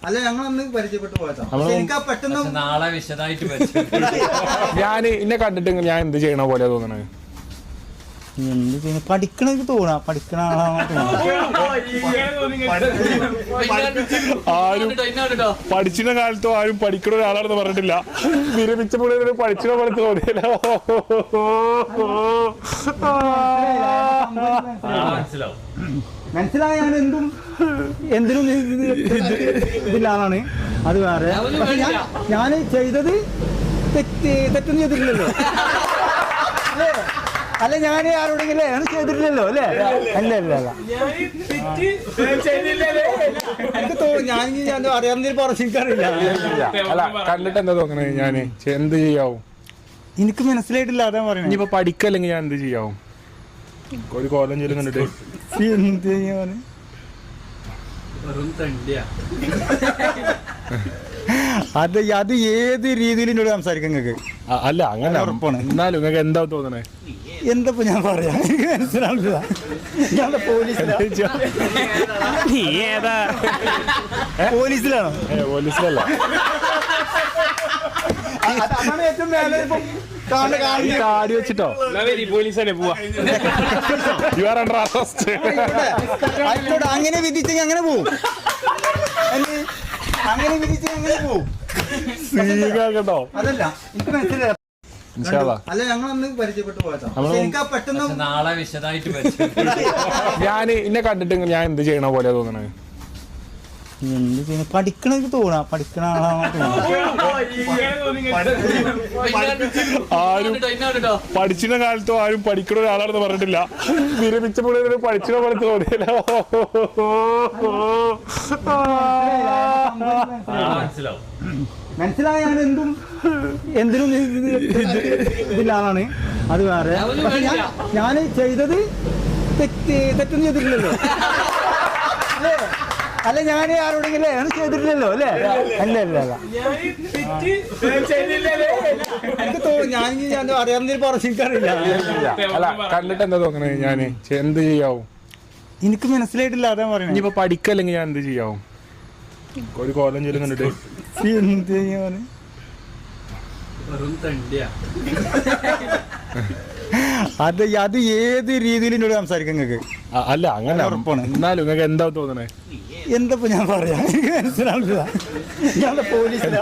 അല്ല ഞങ്ങളൊന്ന് പരിചയപ്പെട്ടു പോയതാ. എനിക്ക് പെട്ടെന്ന് നാളെ വിശദമായിട്ട് ഞാൻ ഇന്നെ കണ്ടിട്ട് ഞാൻ എന്ത് ചെയ്യണ പോലെ തോന്നണത്. എന്ത് ചെയ്യുന്നു പഠിക്കണമെങ്കിൽ തോന്നാ പഠിക്കണ ആരും പഠിച്ചിരുന്ന കാലത്തും ആരും പഠിക്കണ ഒരാളാണെന്ന് പറഞ്ഞിട്ടില്ല. വിരമിച്ചപ്പോൾ പഠിച്ചിന പോലെ തോന്നിയല്ലോ. മനസ്സിലായ ഞാൻ എന്തിനും ഇതിലാണ്. അത് വേറെ ഞാൻ ചെയ്തത് തെറ്റൊന്നും ചെയ്തിട്ടില്ലല്ലോ അല്ല. ഞാൻ ആരോടെങ്കിലും ഞാൻ ചെയ്തിട്ടില്ലല്ലോ അല്ലേ? അല്ല അല്ല അല്ല എനിക്ക് ഞാൻ അറിയാവുന്ന പറഞ്ഞിരിക്കാറില്ല. അല്ല കണ്ടിട്ട് എന്താ തോന്നണേ? ഞാൻ എന്ത് ചെയ്യാവും? എനിക്ക് മനസ്സിലായിട്ടില്ല. അതാ പറയുന്നത്. ഇനിയിപ്പോ പഠിക്കല്ലെങ്കിൽ ഞാൻ എന്ത് ചെയ്യാവും? ഒരു കോലം ചൊല്ലും കണ്ടിട്ട് എന്ത് ചെയ്യാന്? അത് ഏത് രീതിയിൽ എന്നോട് സംസാരിക്കാം നിങ്ങൾക്ക്? അല്ല അങ്ങനെ ഉറപ്പാണ്. എന്നാലും നിങ്ങൾക്ക് എന്താ തോന്നണേ? എന്തപ്പോ ഞാൻ പറയാ? എനിക്ക് മനസ്സിലാവില്ല. ഞാൻ പോലീസിലാണോ? പോലീസിലല്ല. അതാണ് ഏറ്റവും മേലെ കാടി വെച്ചിട്ടോ പോലീസല്ലേ പോവാ. You are under arrest. അങ്ങനെ വിധിച്ചെങ്കിൽ അങ്ങനെ പോവും. അങ്ങനെ വിധിച്ചെങ്കിൽ അങ്ങനെ പോവും. കേട്ടോ. അതല്ല എനിക്ക് മനസ്സിലായി. അല്ല ഞങ്ങളൊന്ന് പരിചയപ്പെട്ടു പോയതാ. എനിക്ക് പെട്ടെന്ന് നാളെ വിശദമായിട്ട് ഞാൻ ഇന്നെ കണ്ടിട്ട് ഞാൻ എന്ത് ചെയ്യണ പോലെ തോന്നണത്. എന്ത് ചെയ്യുന്നു പഠിക്കണമെങ്കിൽ തോന്നാ പഠിക്കണ ആരും പഠിച്ചിരുന്ന കാലത്തും ആരും പഠിക്കണ ഒരാളാണെന്ന് പറഞ്ഞിട്ടില്ല. വിരമിച്ചപ്പോൾ പഠിച്ചിന പോലെ തോന്നിയല്ലോ. മനസ്സിലായ ഞാൻ എന്തിനും ഇതിലാണ്. അത് വേറെ ഞാൻ ചെയ്തത് തെറ്റൊന്നും ചെയ്തിട്ടില്ലല്ലോ അല്ല. ഞാൻ ആരോടെങ്കിലും ഞാൻ ചെയ്തിട്ടില്ലല്ലോ അല്ലേ? അല്ല അല്ല അല്ല എനിക്ക് ഞാൻ അറിയാവുന്ന പറഞ്ഞിരിക്കാറില്ല. അല്ല കണ്ടിട്ട് എന്താ തോന്നണേ? ഞാൻ എന്ത് ചെയ്യാവും? എനിക്ക് മനസ്സിലായിട്ടില്ല. അതാ പറയുന്നത്. ഇനിയിപ്പോ പഠിക്കല്ലെങ്കിൽ ഞാൻ എന്ത് ചെയ്യാവും? ഒരു കോലം ചൊല്ലും കണ്ടിട്ട് എന്ത് ചെയ്യാന്? അത് ഏത് രീതിയിൽ എന്നോട് സംസാരിക്കാം നിങ്ങൾക്ക്? അല്ല അങ്ങനെ ഉറപ്പാണ്. എന്നാലും നിങ്ങൾക്ക് എന്താ തോന്നണേ? എന്തപ്പോ ഞാൻ പറയാ? എനിക്ക് മനസ്സിലാവില്ല. ഞാൻ പോലീസിലാ.